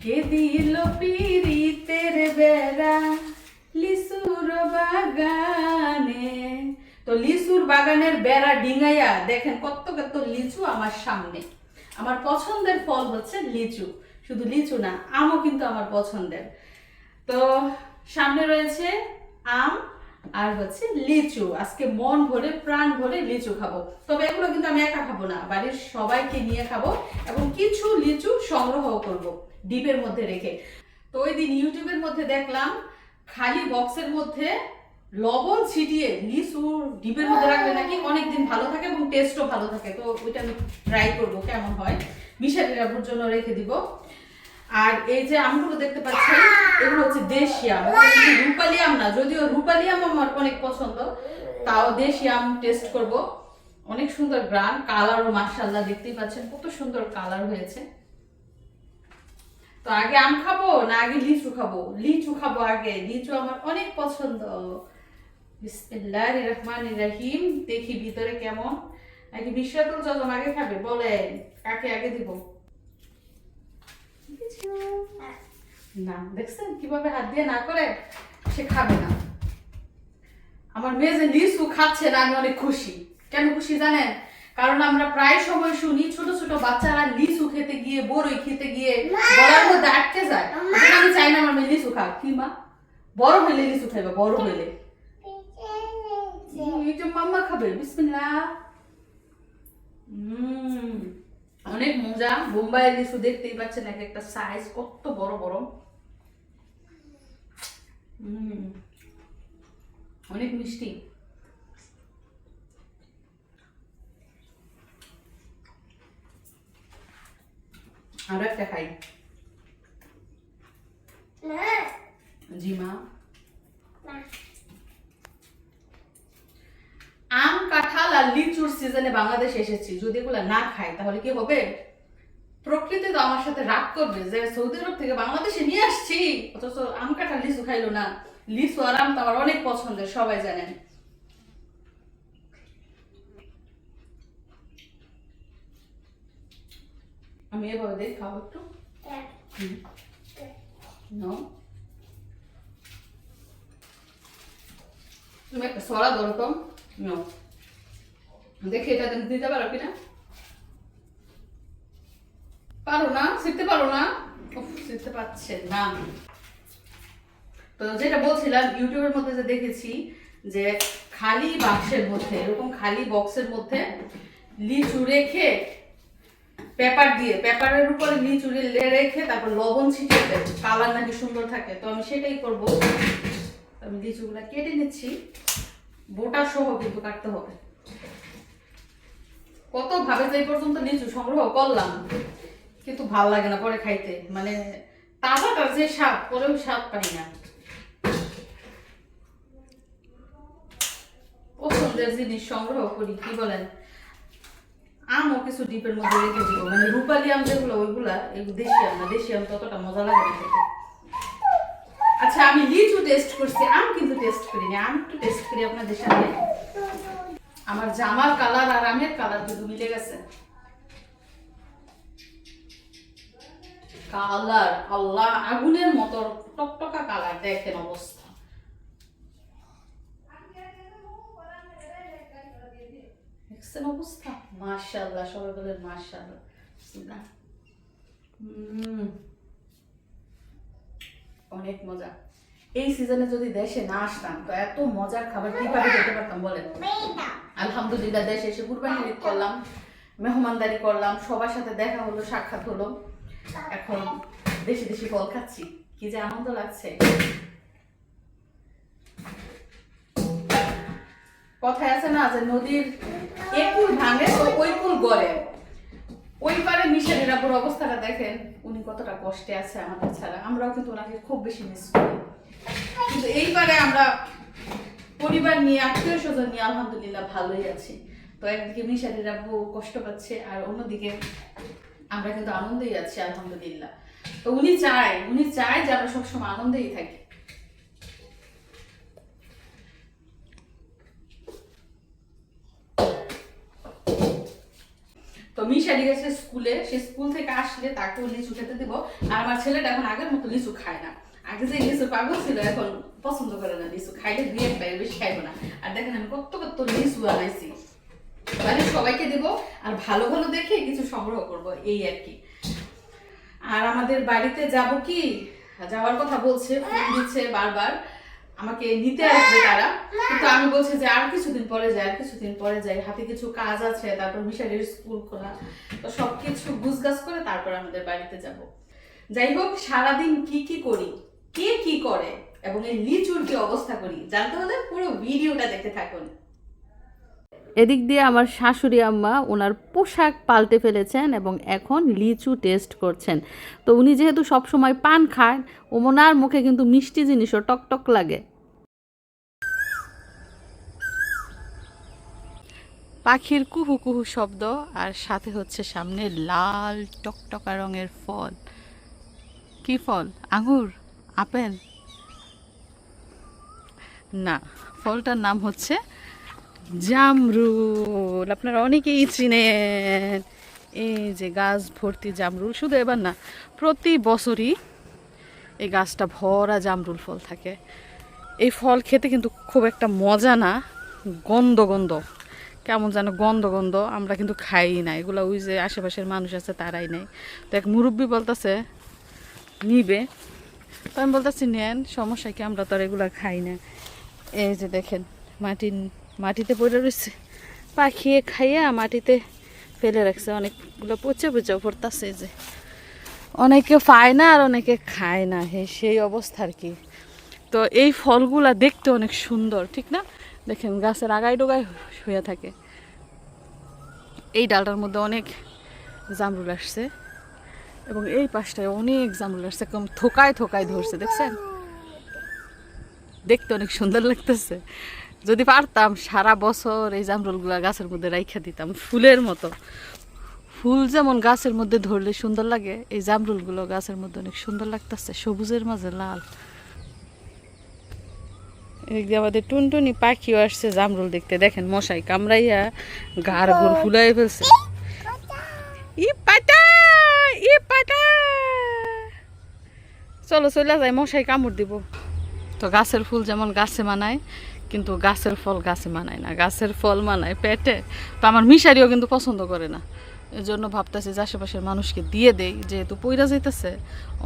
কে দিল পিরিতের বেড়া লিচুর বাগানে। তো লিচুর বাগানের বেড়া ডিঙাইয়া দেখেন কত কত লিচু আমার সামনে। আমার পছন্দের ফল হচ্ছে লিচু, শুধু লিচু না, আমও কিন্তু আমার পছন্দের। তো সামনে রয়েছে আম আর হচ্ছে লিচু। আজকে মন ভরে প্রাণ ভরে লিচু খাবো। তবে এগুলো কিন্তু আমি একা খাবো না, বাড়ির সবাইকে নিয়ে খাবো এবং কিছু লিচু সংগ্রহ করব ডিপের মধ্যে রেখে। তো ওই দিন ইউটিউবের মধ্যে দেখলাম খালি বক্সের মধ্যে লবণ ছিটিয়ে লিচু ডিপের মধ্যে রাখলে নাকি অনেকদিন ভালো থাকে এবং টেস্টও ভালো থাকে। তো ওইটা আমি ট্রাই করবো কেমন হয়, মিশালি রাখুর জন্য রেখে দিব। আর এই যে আমগুলো দেখতে পাচ্ছেন এগুলো হচ্ছে দেশি আম, রূপালি আম না, যদিও রূপালি আম আমার অনেক পছন্দ, তাও দেশি আম টেস্ট করব। অনেক সুন্দর গ্রান, কালারও মাশাআল্লাহ দেখতেই পাচ্ছেন কত সুন্দর কালার হয়েছে। তো আগে আম খাবো না আগে লিচু খাবো? লিচু খাবো আগে, লিচু আমার অনেক পছন্দ। বিসমিল্লাহির রহমানির রহিম। দেখি ভিতরে কেমন। আগে বিশ্বতুল যজন আগে খাবে বলেন, কাকে আগে দিব? না, দেখছেন কিভাবে হাত দিয়ে না করে সে খাবে না। আমার মেয়ে যে লিচু খাচ্ছে না, আমি অনেক খুশি। কেন খুশি জানেন? কারণ আমরা প্রায় সময় শুনি ছোট ছোট বাচ্চারা লিচু খেতে গিয়ে, বড়ই খেতে গিয়ে গলার মধ্যে আটকে যায়। আমি চাই না আমার মেয়ে লিচু খাক। কি মা, বড় হইলে লিচু খাইবে, বড় হইলে। এটা মাম্মা খাবে। বিসমিল্লাহ। অনেক মজা। বোম্বাইয়ের লিচু দেখতেই পাচ্ছেন এক একটা সাইজ কত বড় বড়। অনেক মিষ্টি। আর একটা খাই। জি মা। আম, কাঁঠাল আর লিচুর সিজনে বাংলাদেশে এসেছি, যদি এগুলো না খাই তাহলে কি হবে? প্রকৃতি তো আমার সাথে রাগ করবে যে সৌদি আরব থেকে বাংলাদেশে নিয়ে আসছি অথচ আম, কাঁঠাল, লিচু খাইলো না। লিচু আর আম তো আমার অনেক পছন্দের, সবাই জানেন। আমি এভাবে দেখি, খাবো একটু। তুমি একটা সরা ধরো তো। দেখি এটা দিতে পারো কিনা। পারো না, শিখতে পারো না। শিখতে পারছে না। তো যেটা বলছিলাম, ইউটিউবের মধ্যে যে দেখেছি যে খালি বাক্সের মধ্যে, এরকম খালি বক্সের মধ্যে লিচু রেখে পেপার দিয়ে, পেপারের উপরে লিচু রেখে তারপর লবণ ছিটিয়ে দেয়, কালার নাকি সুন্দর থাকে। তো আমি সেটাই করব। আমি লিচুগুলা কেটে নিচ্ছি, বোটা সহ কিন্তু কাটতে হবে। কত ভাবে যে এই পর্যন্ত লিচু সংগ্রহ করলাম, কিন্তু ভাল লাগে না পরে খাইতে। মানে তাজাটার যে স্বাদ, পরেও স্বাদ পাই না। পছন্দের জিনিস সংগ্রহ করি, কি বলেন? আমও কিছু ডিপের মধ্যে রেখে দিব, মানে রূপালি আম যেগুলো ওইগুলা, এগুলো দেশি আম না। দেশি আম ততটা মজা লাগে না খেতে। আচ্ছা, আমি লিচু টেস্ট করছি, আম কিন্তু টেস্ট করিনি। আম একটু টেস্ট করি আপনাদের সাথে। আমার জামার কালার আর আমের কালার কিন্তু মিলে গেছে। কালার আল্লাহ, আগুনের মতো টকটকা কালার, দেখেন অবস্থা। দেখছেন অবস্থা? মাশাআল্লাহ, সবাই বলেন মাশাআল্লাহ। অনেক মজা। এই সিজনে যদি দেশে না আসতাম তো এত মজার খাবার কিভাবে খেতে পারতাম বলেন? আলহামদুলিল্লাহ দেশে এসে কুরবানির ঈদ করলাম, মেহমানদারি করলাম, সবার সাথে দেখা হলো, সাক্ষাৎ হলো। এখন দেশি দেশি ফল খাচ্ছি, কি যে আনন্দ লাগছে। কথায় আছে না যে নদীর একুল ভাঙে তো ওই কুল গড়ে। ওই পারে মিশালি রাবুর অবস্থাটা দেখেন, উনি কতটা কষ্টে আছে আমাদের ছাড়া। আমরাও কিন্তু ওনাকে খুব বেশি মিস করি, কিন্তু এই পারে আমরা পরিবার নিয়ে, আত্মীয় স্বজন নিয়ে আলহামদুলিল্লাহ ভালোই আছি। তো একদিকে মিশালি রাবু কষ্ট পাচ্ছে, আর অন্যদিকে আমরা কিন্তু আনন্দেই আছি আলহামদুলিল্লাহ। তো উনি চায় যে আমরা সবসময় আনন্দেই থাকি। তো মিশালি গেছে স্কুলে, সে স্কুল থেকে আসলে তাকেও লিচু খেতে দিব। আর আমার ছেলেটা এখন আগের মতো লিচু খায় না, আগে যে লিচু পাগল ছিল এখন পছন্দ করে না, লিচু খাইলে দুই একটা বেশি খাইবো না। আর দেখেন আমি কত কত লিচু আনাইছি, মানে সবাইকে দিব আর ভালো ভালো দেখে কিছু সংগ্রহ করব, এই আর কি। আর আমাদের বাড়িতে যাব কি, যাওয়ার কথা বলছে, ফোন দিচ্ছে বারবার আমাকে নিতে আসবে তারা, কিন্তু আমি বলছি যে আর কিছুদিন পরে যাই, আর কিছুদিন পরে যাই, হাতে কিছু কাজ আছে, তারপর মিশালের স্কুল খোলা, তো সবকিছু গুছগাছ করে তারপর আমাদের বাড়িতে যাব। যাই হোক, সারাদিন কি কি করি, কে কি করে এবং এই লিচুর কি অবস্থা করি জানতে হলে পুরো ভিডিওটা দেখতে থাকুন। এদিক দিয়ে আমার শাশুড়ি আম্মা ওনার পোশাক পাল্টে ফেলেছেন এবং এখন লিচু টেস্ট করছেন। তো উনি যেহেতু সবসময় পান খান, ওনার মুখে কিন্তু মিষ্টি জিনিসও টকটক লাগে। পাখির কুহু কুহু শব্দ আর সাথে হচ্ছে সামনে লাল টকটকা রঙের ফল। কি ফল? আঙ্গুর? আপেল? না, ফলটার নাম হচ্ছে জামরুল। আপনারা অনেকেই চিনেন। এই যে গাছ ভর্তি জামরুল, শুধু এবার না, প্রতি বছরই এই গাছটা ভরা জামরুল ফল থাকে। এই ফল খেতে কিন্তু খুব একটা মজা না, গন্ধ গন্ধ, কেমন যেন গন্ধ গন্ধ। আমরা কিন্তু খাই না এগুলো, ওই যে আশেপাশের মানুষ আছে তারাই নেই। তো এক মুরব্বী বলতেছে নিবে, তো আমি বলতেছি নেন, সমস্যা কি, আমরা তো আর এগুলো খাই না। এই যে দেখেন মাটিতে পড়ে রয়েছে, পাখিয়ে খাইয়া মাটিতে ফেলে রাখছে, অনেকগুলো পচে পচেও পড়তেছে। যে অনেকে পায় না আর অনেকে খায় না, সেই অবস্থা আর কি। তো এই ফলগুলা দেখতে অনেক সুন্দর, ঠিক না? দেখেন গাছের আগায় ডোগায় হয়ে থাকে। এই ডালটার মধ্যে অনেক জামরুল আসছে এবং এই পাশটায় অনেক জামরুল আসছে, একদম থোকায় থোকায় ধরছে, দেখছেন? দেখতে অনেক সুন্দর লাগতেছে। যদি পারতাম সারা বছর এই জামরুলগুলা গাছের মধ্যে রাইখা দিতাম, ফুলের মতো। ফুল যেমন গাছের মধ্যে ধরলে সুন্দর লাগে, এই জামরুলগুলো গাছের মধ্যে অনেক সুন্দর লাগতেছে, সবুজের মাঝে লাল। এদিকে আমাদের টুনটুনি পাখিও আসছে জামরুল দেখতে। দেখেন মশাই কামড়াইয়া গাড় গোড় ফুলাই ফেলছে। ই পাটা, ই পাটা, চলো চলে যাই, মশাই কামড় দিব। তো গাছের ফুল যেমন গাছে মানায়, কিন্তু গাছের ফল গাছে মানায় না, গাছের ফল মানায় পেটে। তো আমার মিশারিও কিন্তু পছন্দ করে না, এই জন্য ভাবতেছে যে আশেপাশের মানুষকে দিয়ে দেই, যেহেতু পইরা যাইতেছে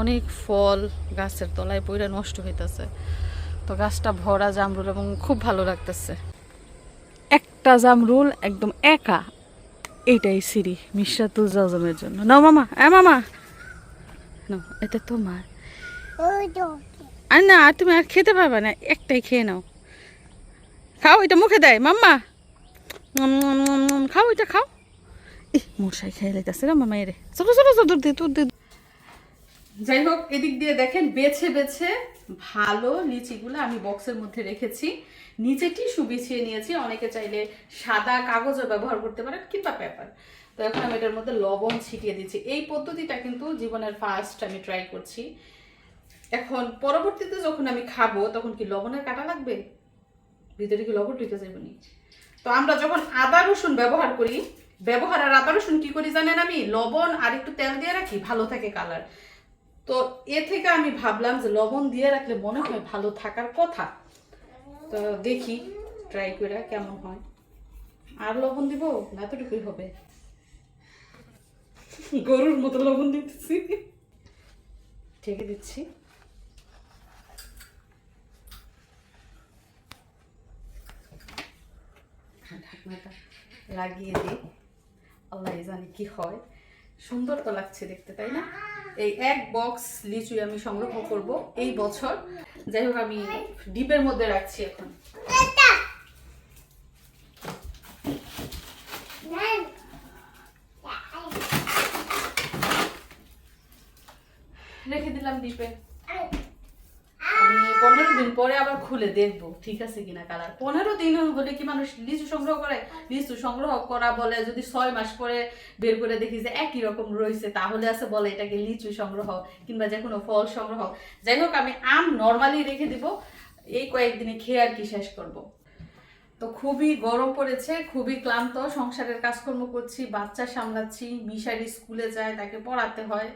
অনেক ফল গাছের তলায় পইরা নষ্ট হইতেছে। তো গাছটা ভরা জামরুল এবং খুব ভালো লাগতেছে। একটা জামরুল একদম একা, এইটাই সিঁড়ি মিশরাতুল জাজমের জন্য। নাও মামা, মামা নাও, এটা তোমার। আর না, তুমি আর খেতে পারবে না, একটাই খেয়ে নাও। খাও, এটা মুখে দেয় মাম্মা, খাও, এটা খাও। মশাই খেয়ে লাইতেছে রে মামা, এরে চলো চলো চলো, দূর দিয়ে দূর দিয়ে। যাই হোক, এদিক দিয়ে দেখেন বেছে বেছে ভালো লিচিগুলো আমি বক্সের মধ্যে রেখেছি, নিচে টিস্যু বিছিয়ে নিয়েছি। অনেকে চাইলে সাদা কাগজও ব্যবহার করতে পারেন কিংবা পেপার। তো এখন আমি এটার মধ্যে লবণ ছিটিয়ে দিচ্ছি। এই পদ্ধতিটা কিন্তু জীবনের ফার্স্ট আমি ট্রাই করছি। এখন পরবর্তীতে যখন আমি খাবো তখন কি লবণের কাটা লাগবে, ভিতরে কি লবণ ঢুকে যাবে নি? তো আমরা যখন আদা রসুন ব্যবহার করি, ব্যবহার আর আদা রসুন কি করি জানেন, আমি লবণ আর একটু তেল দিয়ে রাখি, ভালো থাকে কালার। তো এ থেকে আমি ভাবলাম যে লবণ দিয়ে রাখলে মনে হয় ভালো থাকার কথা। তো দেখি ট্রাই করে কেমন হয়। আর লবণ দিব না, এতটুকুই হবে, গরুর মতো লবণ দিতেছি, ঢেকে দিচ্ছি। ঢাকনাটা লাগিয়ে দিই, আল্লাহ জানি কি হয়। সুন্দর তো লাগছে দেখতে, তাই না? এই এক বক্স লিচু আমি সংগ্রহ করব এই বছর। যাই হোক, আমি ডিপের মধ্যে রাখছি এখন। রেখে দিলাম ডিপে। আমি 15 দিন পরে আবার খুলে দেখবো ঠিক আছে কিনা কালার। 15 দিন হলে কি মানুষ লিচু সংগ্রহ করে? লিচু সংগ্রহ করা বলে যদি 6 মাস পরে বের করে দেখি যে একই রকম রয়েছে, তাহলে আছে বলে এটাকে লিচু সংগ্রহ কিংবা যে কোনো ফল সংগ্রহ। যাই হোক, আমি আম নর্মালি রেখে দিব, এই কয়েকদিনে খেয়ে আর কি শেষ করব। তো খুবই গরম পড়েছে, খুবই ক্লান্ত, সংসারের কাজকর্ম করছি, বাচ্চা সামলাচ্ছি, মিশারি স্কুলে যায়, তাকে পড়াতে হয়,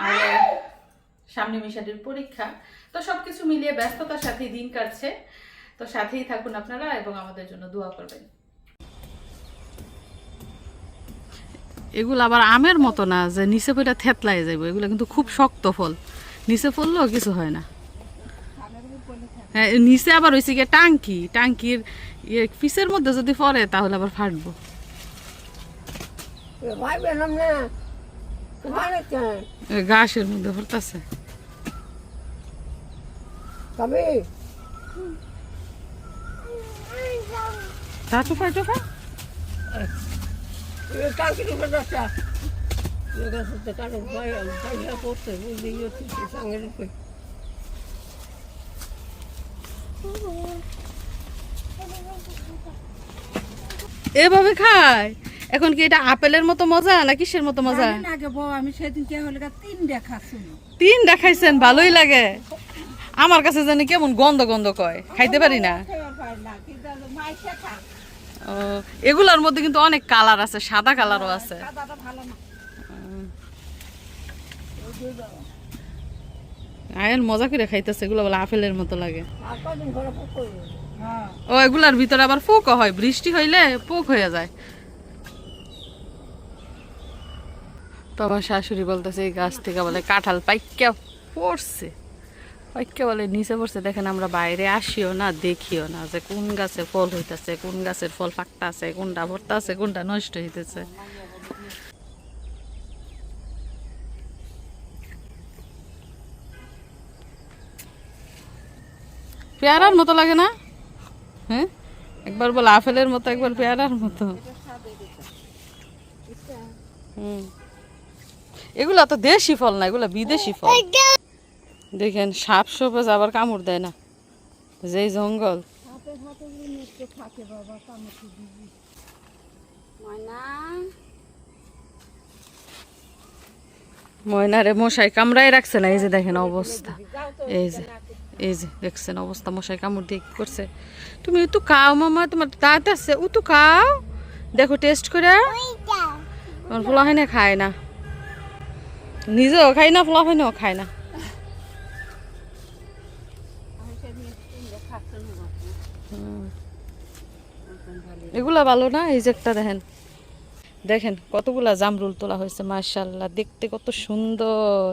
আর সামনে মিশারির পরীক্ষা। তো সবকিছু মিলিয়ে ব্যস্ততার সাথেই দিন কাটছে। তো সাথেই থাকুন আপনারা এবং আমাদের জন্য দোয়া করবেন। এগুলো আবার আমের মতো না যে নিচে পড়ে থেতলাই যাইব, এগুলো কিন্তু খুব শক্ত ফল, নিচে পড়লেও কিছু হয় না। হ্যাঁ, নিচে আবার হয়েছে গিয়ে টাঙ্কির পিসের মধ্যে যদি পড়ে তাহলে আবার ফাটবো। ঘাসের মধ্যে পড়তেছে। এভাবে খায় এখন কি এটা আপেলের মতো মজা না কিসের মতো মজা? আমি সেদিন কে হলে তিন দেখাইছেন, ভালোই লাগে। আমার কাছে জানি কেমন গন্ধ গন্ধ কয়, খাইতে পারি না। ও, এগুলার মধ্যে কিন্তু অনেক কালার আছে, সাদা কালারও আছে। আয়ের মজা করে খাইতেছে, এগুলো বলে আপেলের মতো লাগে। ও, এগুলার ভিতরে আবার পোকও হয়, বৃষ্টি হইলে পোক হয়ে যায়। তো আমার শাশুড়ি বলতেছে এই গাছ থেকে বলে কাঁঠাল পাইকা পড়ছে, পাইকা বলে নিচে পড়ছে। দেখেন আমরা বাইরে আসিও না, দেখিও না যে কোন গাছে ফল হইতেছে, কোন গাছের ফল পাকতা আছে, কোনটা ভর্তা আছে, কোনটা নষ্ট হইতেছে। পেয়ারার মতো লাগে না? হ্যাঁ, একবার বলে আপেলের মতো, একবার পেয়ারার মতো। এগুলা তো দেশি ফল না, এগুলা বিদেশি ফল। দেখেন সাপ সোপে আবার কামড় দেয় না, যেই জঙ্গল। ময়নারে মশাই কামড়াই রাখছে না, এই যে দেখেন অবস্থা, এই যে দেখছেন অবস্থা, মশাই কামড় দিয়ে কি করছে। তুমি তো খাও মামা, তোমার দাঁত আছে, ও তো খাও, দেখো টেস্ট করে। আমার ফোলা হয় না, খায় না, নিজেও খাই না, ফোলা হয় না খায় না। এগুলা ভালো না, এই যে একটা দেখেন, দেখেন কতগুলা জামরুল তোলা হয়েছে, মাশাআল্লাহ, দেখতে কত সুন্দর,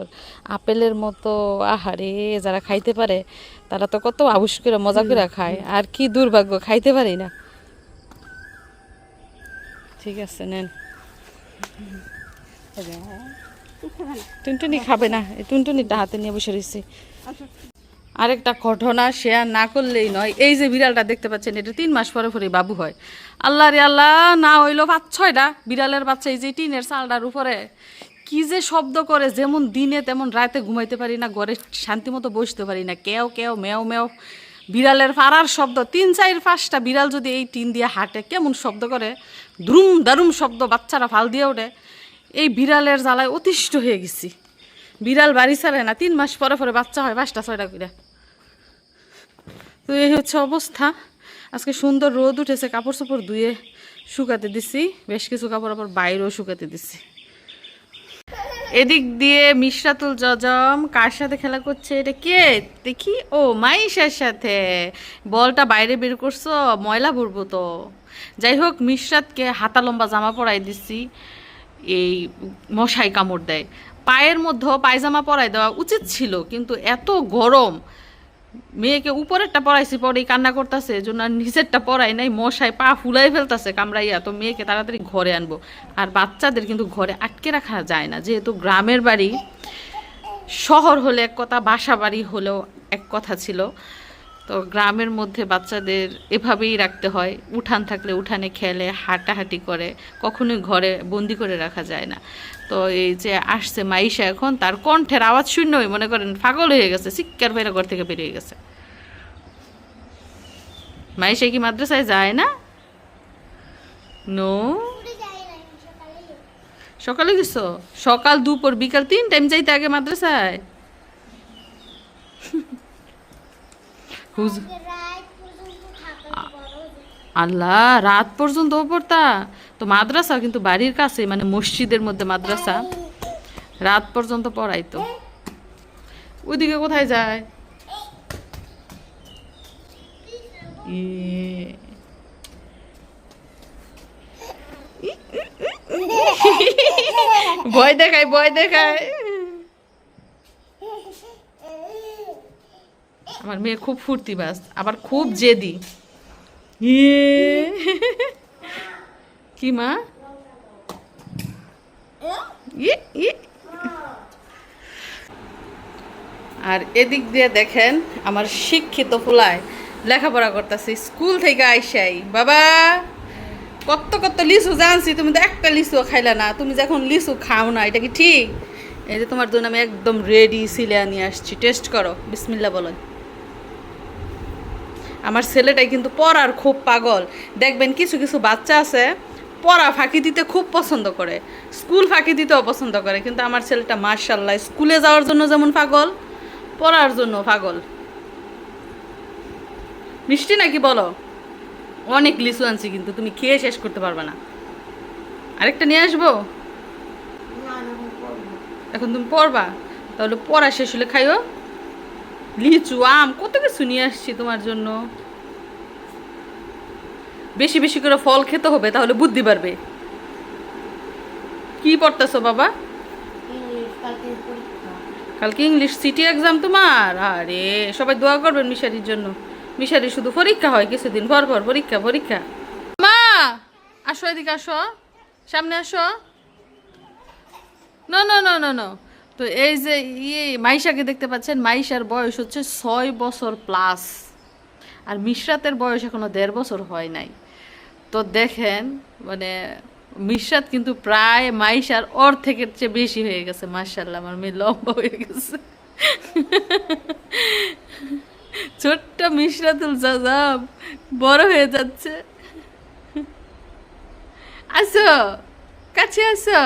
আপেলের মতো। আহারে, যারা খাইতে পারে তারা তো কত আবুস করে মজা করে খায়, আর কি দুর্ভাগ্য খাইতে পারি না। ঠিক আছে, নেন। টুনটুনি খাবে না, এই টুনটুনিটা হাতে নিয়ে বসে রয়েছি। আরেকটা ঘটনা শেয়ার না করলেই নয়, এই যে বিড়ালটা দেখতে পাচ্ছেন, এটা 3 মাস পরে পরে বাবু হয়। আল্লাহ রে আল্লাহ, না হইলো 5-6টা বিড়ালের বাচ্চা এই যে টিনের চালটার উপরে কি যে শব্দ করে, যেমন দিনে তেমন রাতে ঘুমাইতে পারি না, ঘরে শান্তি মতো বসতে পারি না, কেউ কেউ মেও মেও বিড়ালের পাড়ার শব্দ। 3-4-5টা বিড়াল যদি এই টিন দিয়ে হাঁটে কেমন শব্দ করে, দ্রুম দারুম শব্দ, বাচ্চারা ফাল দিয়ে ওঠে। এই বিড়ালের জ্বালায় অতিষ্ঠ হয়ে গেছি। বিড়াল বাড়ি ছাড়ে না, 3 মাস পরে পরে বাচ্চা হয় 5টা-6টা করে। তো এই হচ্ছে অবস্থা। আজকে সুন্দর রোদ উঠেছে, কাপড় চোপড় ধুয়ে শুকাতে দিছি, বেশ কিছু কাপড় আবার বাইরেও শুকাতে দিছি। এদিক দিয়ে মিশরাতুল জজম কার সাথে খেলা করছে, এটা কে দেখি? ও, মাইশার সাথে। বলটা বাইরে বের করছো, ময়লা ভরবো তো। যাই হোক, মিশরাতকে হাতা লম্বা জামা পরাই দিছি, এই মশাই কামড় দেয়। পায়ের মধ্যে পায়জামা পরাই দেওয়া উচিত ছিল, কিন্তু এত গরম, মেয়েকে উপরেরটা পরাইছি, পরেই কান্না করতেছে, জন্য নিচেরটা পরাই নাই, মশায় পা ফুলাই ফেলতেছে কামড়াইয়া। তো মেয়েকে তাড়াতাড়ি ঘরে আনবো। আর বাচ্চাদের কিন্তু ঘরে আটকে রাখা যায় না, যেহেতু গ্রামের বাড়ি। শহর হলে এক কথা, বাসা বাড়ি হলেও এক কথা ছিল। তো গ্রামের মধ্যে বাচ্চাদের এভাবেই রাখতে হয়, উঠান থাকলে উঠানে খেলে, হাঁটাহাঁটি করে, কখনোই ঘরে বন্দি করে রাখা যায় না। তো এই যে আসছে মাইশা, এখন তার কণ্ঠের আওয়াজ শূন্যই মনে করেন পাগল হয়ে গেছে, চিৎকার বাইরে ঘর থেকে বেরিয়ে গেছে। মাইশা কি মাদ্রাসায় যায় না? নো, সকালে গেছো? সকাল দুপুর বিকাল 3 টাইম যাইতে আগে মাদ্রাসায়? আল্লাহ, রাত পর্যন্ত পড়তা? তো মাদ্রাসা কিন্তু বাড়ির কাছে, মানে মসজিদের মধ্যে মাদ্রাসা, রাত পর্যন্ত পড়াইতো। ওইদিকে কোথায় যায়? ভয় দেখায়, ভয় দেখায়। আমার মেয়ে খুব ফুর্তিবাজ, আবার খুব জেদি। কি মা? আর এদিক দিয়ে দেখেন আমার শিক্ষিত ফুলায় লেখাপড়া করতেছে স্কুল থেকে আইসাই। বাবা, কত কত লিচু জানছি, তুমি তো একটা লিচুও খাইলা না। তুমি যখন লিচু খাও না, এটা কি ঠিক? এই যে তোমার জন্য আমি একদম রেডি সিলিয়া নিয়ে আসছি, টেস্ট করো, বিসমিল্লাহ বলো। আমার ছেলেটাই কিন্তু পড়ার খুব পাগল। দেখবেন কিছু কিছু বাচ্চা আছে পড়া ফাঁকি দিতে খুব পছন্দ করে, স্কুল ফাঁকি দিতেও পছন্দ করে, কিন্তু আমার ছেলেটা মাশাআল্লাহ স্কুলে যাওয়ার জন্য যেমন পাগল, পড়ার জন্য পাগল। মিষ্টি নাকি বলো? অনেক লিচু আনছি, কিন্তু তুমি খেয়ে শেষ করতে পারবে না। আরেকটা নিয়ে আসবো? এখন তুমি পড়বা, তাহলে পড়া শেষ হলে খাইও। লিচু, আম, কত কিছু নিয়ে আসছি তোমার জন্য। বেশি বেশি করে ফল খেতে হবে, তাহলে বুদ্ধি বাড়বে। কি পড়তেছো বাবা? কালকে ইংলিশ সিটি এক্সাম তোমার? আরে সবাই দোয়া করবেন মিশারির জন্য। মিশারি শুধু পরীক্ষা হয়, কিছুদিন পর পর পরীক্ষা পরীক্ষা। মা আসো, এদিকে আসো, সামনে আসো। না না না না না। তো এই যে মাইশাকে দেখতে পাচ্ছেন, মাইশার বয়স হচ্ছে 6 বছর প্লাস, আর মিশরাতের বয়স এখনো 1.5 বছর হয় নাই। তো দেখেন, মানে মিশরাত কিন্তু প্রায় মাইশার অর্ধেকের চেয়ে বেশি হয়ে গেছে। মাশাআল্লাহ, আমার মেয়ে লম্বা হয়ে গেছে। ছোট্ট মিশরাতুল জাজাব বড় হয়ে যাচ্ছে। আসো, কাছে আসো।